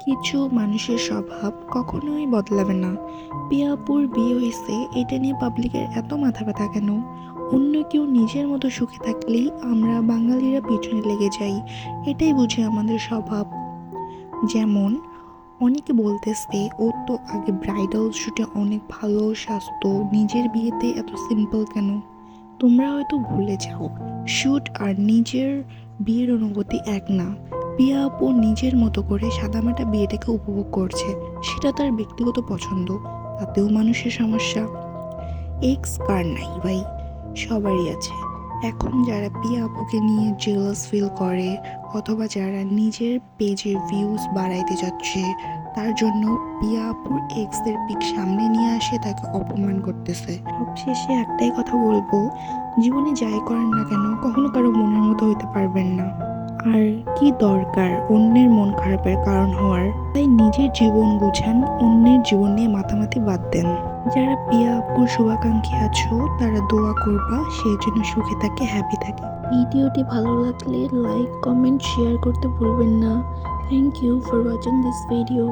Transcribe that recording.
কিছু মানুষের স্বভাব কখনোই বদলাবে না। পিয়াপুর বিয়ে হয়েছে এটা নিয়ে পাবলিকের এত মাথা ব্যথা কেন? অন্য কেউ নিজের মতো সুখে থাকলেই আমরা বাঙালিরা পিছনে লেগে যাই। এটাই বুঝি আমাদের স্বভাব। যেমন অনেকে বলতেছে ও তো আগে ব্রাইডাল শুটে অনেক ভালো সাজতো, নিজের বিয়েতে এত সিম্পল কেন? তোমরা হয়তো ভুলে যাও, শুট আর নিজের বিয়ের অনুভূতি এক না। পিয়া আপু নিজের মতো করে সাদামাটা বিয়েটাকে উপভোগ করছে, সেটা তার ব্যক্তিগত পছন্দ। তাতেও মানুষের সমস্যা। এক্স কার নাই ভাই, সবারই আছে। এখন যারা পিয়া আপুকে নিয়ে জেলাস ফিল করে অথবা যারা নিজের পেজে ভিউজ বাড়াইতে যাচ্ছে, তার জন্য পিয়া আপুর এক্সের পিক সামনে নিয়ে আসে তাকে অপমান করতেছে। সবশেষে একটাই কথা বলবো, জীবনে যাই করেন না কেন কখনো কারো মনের মতো হইতে পারবেন না। আর কি দরকার অন্যের মন খারাপের কারণ হওয়ার? তাই নিজের জীবন গুছান, অন্যের জীবন নিয়ে মাতামাতি বাদ দেন। যারা পিয়া আপুর শুভাকাঙ্ক্ষী আছো তারা দোয়া করবা সে যেন সুখে থাকে, হ্যাপি থাকে। ভিডিওটি ভালো লাগলে লাইক, কমেন্ট, শেয়ার করতে ভুলবেন না। Thank you for watching this video.